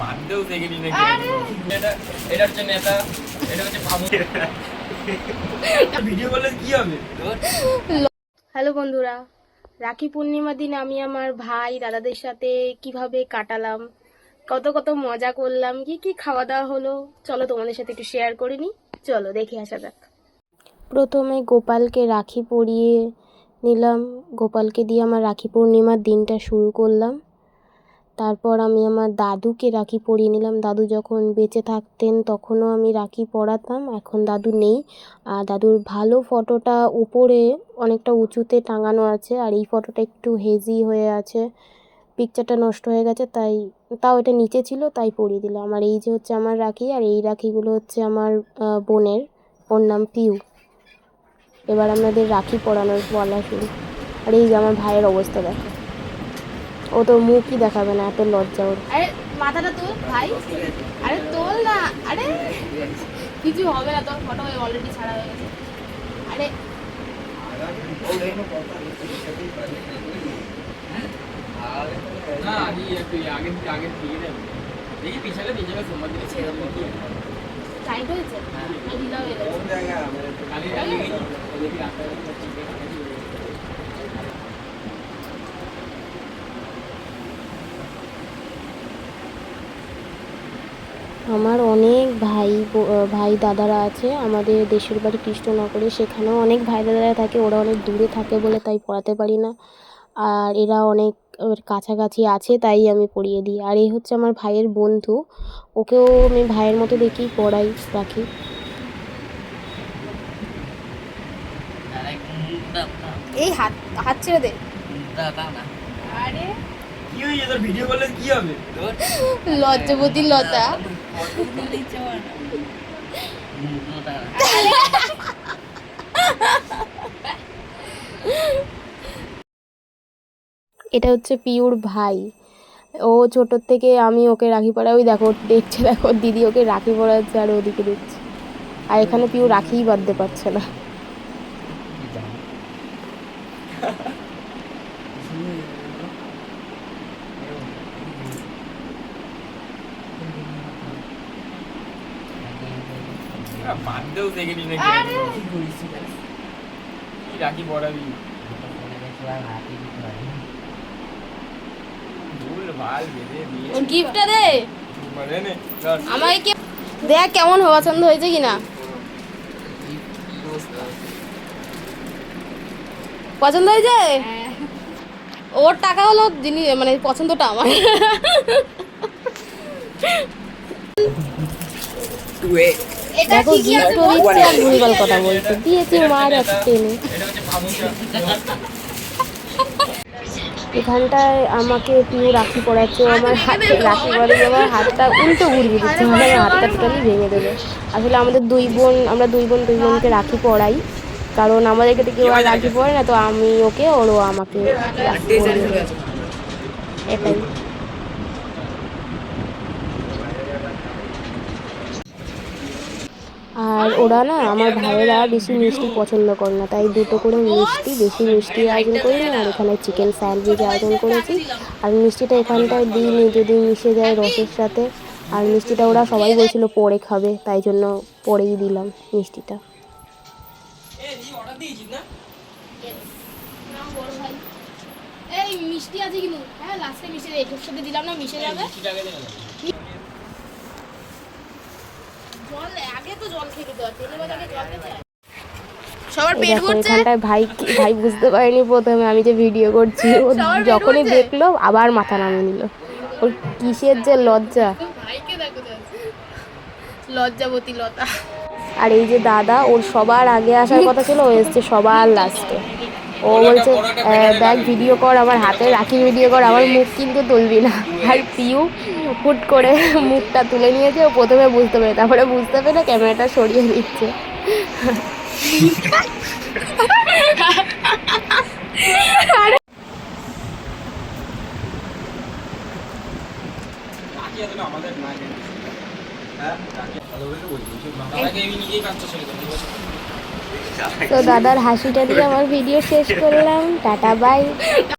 বাদতেও দেখেনি নাকি এটা হচ্ছে নেতা, এটা হচ্ছে ভিডিও করলে কি হবে। হ্যালো বন্ধুরা, রাখি পূর্ণিমার দিন আমি আমার ভাই দাদাদের সাথে কিভাবে কাটালাম, কত কত মজা করলাম, কি কি খাওয়া দাওয়া হলো, চলো তোমাদের সাথে একটু শেয়ার করে নিই। চলো দেখে আসা যাক। প্রথমে গোপালকে রাখি পরিয়ে নিলাম, গোপালকে দিয়ে আমার রাখি পূর্ণিমার দিনটা শুরু করলাম। তারপর আমি আমার দাদুকে রাখি পরিয়ে নিলাম। দাদু যখন বেঁচে থাকতেন তখনও আমি রাখি পরাতাম, এখন দাদু নেই। আর দাদুর ভালো ফটোটা উপরে অনেকটা উঁচুতে টাঙানো আছে, আর এই ফটোটা একটু হেজি হয়ে আছে, পিকচারটা নষ্ট হয়ে গেছে, তাও এটা নিচে ছিল তাই পরিয়ে দিলাম। আর এই যে হচ্ছে আমার রাখি, আর এই রাখিগুলো হচ্ছে আমার বোনের, ওর নাম পিউ। এবার আমাদের রাখি পরানোর বলা শুরু। আর এই যে আমার ভাইয়ের অবস্থা দেখো, ও তো মুখই দেখাবে না, এত লজ্জা ওর। আরে মাথাটা তোল ভাই, আরে তোল না, আরে কিছু হবে না, তোর ফটো অলরেডি ছাড়া হয়ে গেছে। আরে না আগে একটু আগে আগে দিয়ে দেবে, দেখি পিছালে পিছালে সোমবার দিকে ছেড়ে দেবো কি টাইট হয়েছে না ঢিলা হয়ে গেছে। কালি কালি দেখি রাখতে আমার অনেক ভাই দাদারা আছে, আমাদের দেশের বাড়ি কৃষ্ণনগরে, সেখানেও অনেক ভাই দাদারা থাকে, ওরা অনেক দূরে থাকে বলে তাই পড়াতে পারি না। আর এরা অনেক কাছাকাছি আছে তাই আমি পড়িয়ে দিই। আর এই হচ্ছে আমার ভাইয়ের বন্ধু, ওকেও আমি ভাইয়ের মতো দেখেই পড়াই রাখি। এই হাত হাত ছেড়ে দে। আরে কি হয়েছে তোর, ভিডিও করলে কি হবে তোর, লজ্জাবতী লতা। এটা হচ্ছে পিউর ভাই, ও ছোটোর থেকে আমি ওকে রাখি পরাই, ওই দেখো দেখছে, দেখো দিদি ওকে রাখি পরাচ্ছে আর ওদিকে দেখছে। আর এখানে পিউ রাখিই বাঁধতে পারছে না। বাদতেও দেখেনি নাকি কি করিস, কি রাখি পড়াবি ভুল ভাল বেঁধে দিয়ে ওর গিফটটা দে মানে নে ধর। আমাকে, কি দেখ কেমন পছন্দ হয়েছে কিনা, পছন্দ হয়েছে? ওর টাকা হলো জিনিস, মানে পছন্দটা আমার। দেখো গিফট দিচ্ছে আর ভুলভাল কথা বলছে, দিয়েছে মার এক টেনে। এখানটায় আমাকে পিউ রাখি পরাচ্ছে, ও আমার হাতে রাখি পরিয়ে আমার হাতটা উল্টো ঘুরিয়ে দিচ্ছে, মানে আমার হাতটা টোটালি ভেঙে দেবে। আসলে আমরা দুই বোনকে রাখি পরাই, কারণ আমাদেরকে তো কেউ আর রাখি পরে না, তো আমি ওকে, ওরও আমাকে রাখি পরিয়ে দেয়, এটাই। আর ওরা না, আমার ভাইয়েরা বেশি মিষ্টি পছন্দ করে না, তাই দুটো করে বেশি মিষ্টি আয়োজন করি না। আর এখানে চিকেন স্যান্ডউইচ আয়োজন করেছি, আর মিষ্টিটা এখানটায় দিইনি, যদি মিশে যায় রসের সাথে। আর মিষ্টিটা ওরা সবাই বলছিল পরে খাবে, তাই জন্য পরেই দিলাম মিষ্টিটা। এই মিষ্টি আছে কিন্তু, হ্যাঁ লাস্টে মিশে এটার সাথে দিলাম না, মিশে যাবে। জল আগে তো জল খেয়ে দিতে হয়, তেলে আগে জল খেতে হয়। সবার পেট ভরছে। এখানটায় ভাই বুঝতে পারেনি প্রথমে আমি যে ভিডিও করছি, ও যখনই দেখলো আবার মাথা নামিয়ে নিল, ওর কিসের যে লজ্জা। ভাইকে দেখো লজ্জাবতী লতা। আর এই যে দাদা, ওর সবার আগে আসার কথা ছিল, ও এসছে সবার লাস্টে। ও বলছে দেখ ভিডিও কর, আমার হাতে রাখি ভিডিও কর, আমার মুখ কিন্তু তুলবি না। আর পিউ হুট করে মুখটা তুলে নিয়েছে, ও প্রথমে বুঝতে পেরে, তারপরে বুঝতে পেরে ক্যামেরাটা সরিয়ে দিচ্ছে। তো দাদার হাসিটা দিয়ে আমার ভিডিও শেষ করলাম, টাটা বাই।